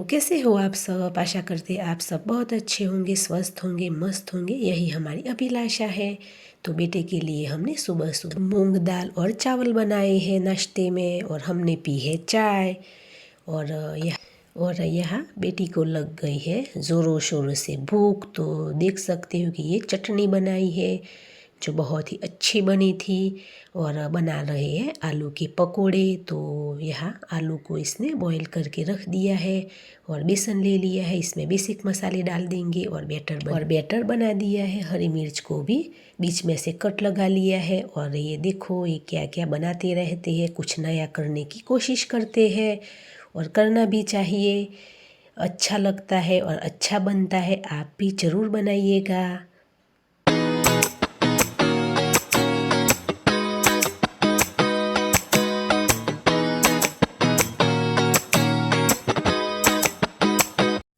कैसे हो आप सब? आशा करते आप सब बहुत अच्छे होंगे, स्वस्थ होंगे, मस्त होंगे, यही हमारी अभिलाषा है। तो बेटे के लिए हमने सुबह सुबह मूंग दाल और चावल बनाए हैं नाश्ते में, और हमने पी है चाय। और यहाँ बेटी को लग गई है ज़ोरों शोरों से भूख, तो देख सकते हो कि ये चटनी बनाई है जो बहुत ही अच्छी बनी थी। और बना रहे हैं आलू के पकोड़े। तो यहाँ आलू को इसने बॉईल करके रख दिया है और बेसन ले लिया है, इसमें बेसिक मसाले डाल देंगे और बैटर बना दिया है। हरी मिर्च को भी बीच में से कट लगा लिया है। और ये देखो ये क्या क्या बनाते रहते हैं, कुछ नया करने की कोशिश करते हैं और करना भी चाहिए। अच्छा लगता है और अच्छा बनता है, आप भी ज़रूर बनाइएगा।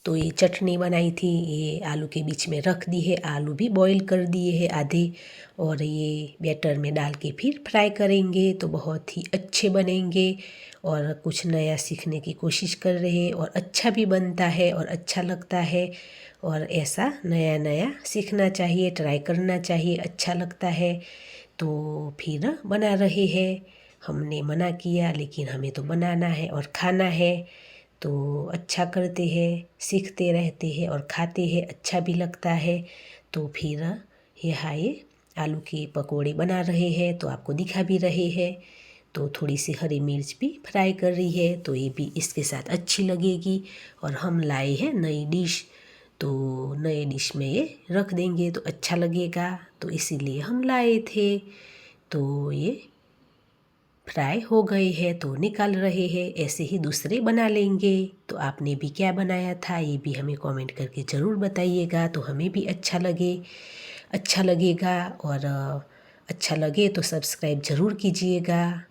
तो ये चटनी बनाई थी, ये आलू के बीच में रख दी है, आलू भी बॉईल कर दिए हैं आधे, और ये बैटर में डाल के फिर फ्राई करेंगे तो बहुत ही अच्छे बनेंगे। और कुछ नया सीखने की कोशिश कर रहे हैं और अच्छा भी बनता है और अच्छा लगता है। और ऐसा नया नया सीखना चाहिए, ट्राई करना चाहिए, अच्छा लगता है। तो फिर बना रहे हैं। हमने मना किया लेकिन हमें तो बनाना है और खाना है। तो अच्छा करते हैं, सीखते रहते हैं और खाते हैं, अच्छा भी लगता है। तो फिर यहाँ ये आलू के पकोड़े बना रहे हैं, तो आपको दिखा भी रहे हैं। तो थोड़ी सी हरी मिर्च भी फ्राई कर रही है, तो ये भी इसके साथ अच्छी लगेगी। और हम लाए हैं नई डिश, तो नए डिश में ये रख देंगे तो अच्छा लगेगा, तो इसीलिए हम लाए थे। तो ये फ्राई हो गए हैं तो निकाल रहे हैं, ऐसे ही दूसरे बना लेंगे। तो आपने भी क्या बनाया था ये भी हमें कमेंट करके ज़रूर बताइएगा, तो हमें भी अच्छा लगेगा। और अच्छा लगे तो सब्सक्राइब ज़रूर कीजिएगा।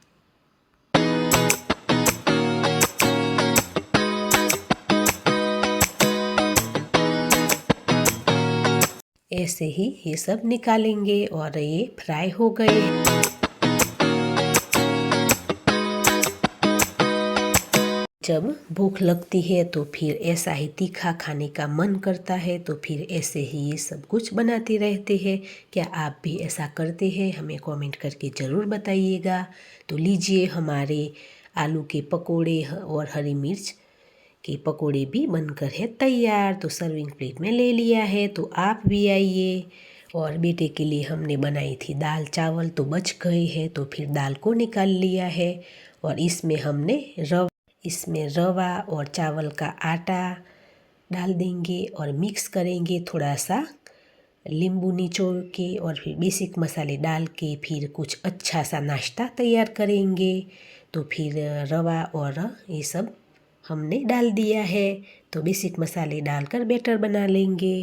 ऐसे ही ये सब निकालेंगे और ये फ्राई हो गए। जब भूख लगती है तो फिर ऐसा ही तीखा खाने का मन करता है, तो फिर ऐसे ही ये सब कुछ बनाते रहते हैं। क्या आप भी ऐसा करते हैं? हमें कमेंट करके ज़रूर बताइएगा। तो लीजिए हमारे आलू के पकोड़े और हरी मिर्च के पकोड़े भी बनकर है तैयार। तो सर्विंग प्लेट में ले लिया है, तो आप भी आइए। और बेटे के लिए हमने बनाई थी दाल चावल, तो बच गए हैं, तो फिर दाल को निकाल लिया है। और इसमें रवा और चावल का आटा डाल देंगे और मिक्स करेंगे, थोड़ा सा नींबू निचोड़ के और फिर बेसिक मसाले डाल के फिर कुछ अच्छा सा नाश्ता तैयार करेंगे। तो फिर रवा और ये सब हमने डाल दिया है, तो बेसिक मसाले डालकर बैटर बना लेंगे।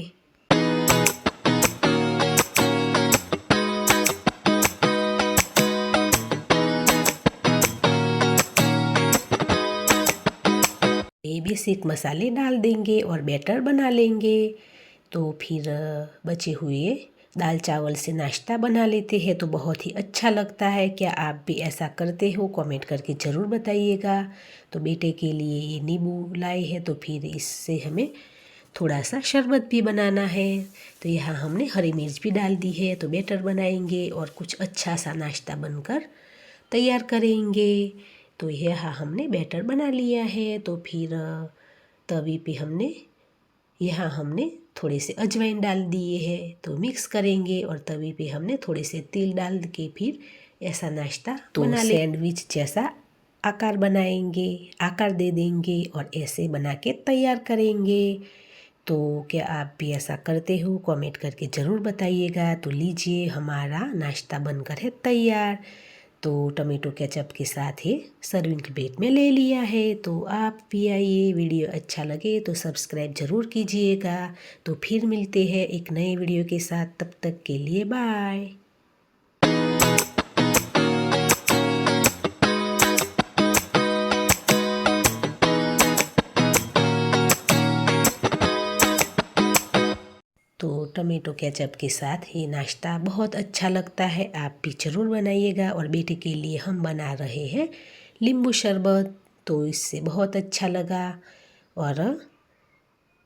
ये बेसिक मसाले डाल देंगे और बैटर बना लेंगे। तो फिर बचे हुए दाल चावल से नाश्ता बना लेते हैं, तो बहुत ही अच्छा लगता है। क्या आप भी ऐसा करते हो? कमेंट करके ज़रूर बताइएगा। तो बेटे के लिए ये नींबू लाए हैं, तो फिर इससे हमें थोड़ा सा शरबत भी बनाना है। तो यहाँ हमने हरी मिर्च भी डाल दी है, तो बैटर बनाएंगे और कुछ अच्छा सा नाश्ता बनकर तैयार करेंगे। तो यहाँ हमने बैटर बना लिया है। तो फिर तवी पे यहाँ हमने थोड़े से अजवाइन डाल दिए हैं, तो मिक्स करेंगे। और तवी पे हमने थोड़े से तेल डाल के फिर ऐसा नाश्ता बना सैंडविच जैसा आकार बनाएंगे, आकार दे देंगे और ऐसे बना के तैयार करेंगे। तो क्या आप भी ऐसा करते हो? कमेंट करके ज़रूर बताइएगा। तो लीजिए हमारा नाश्ता बनकर है तैयार। तो टमेटो केचप के साथ ही सर्विंग प्लेट में ले लिया है। तो आप भी आइए, वीडियो अच्छा लगे तो सब्सक्राइब ज़रूर कीजिएगा। तो फिर मिलते हैं एक नए वीडियो के साथ, तब तक के लिए बाय। तो टमेटो केचप के साथ ये नाश्ता बहुत अच्छा लगता है, आप भी ज़रूर बनाइएगा। और बेटे के लिए हम बना रहे हैं नींबू शरबत, तो इससे बहुत अच्छा लगा। और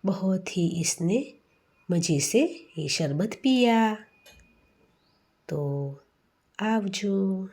बहुत ही इसने मज़े से ये शरबत पिया। तो आवજો।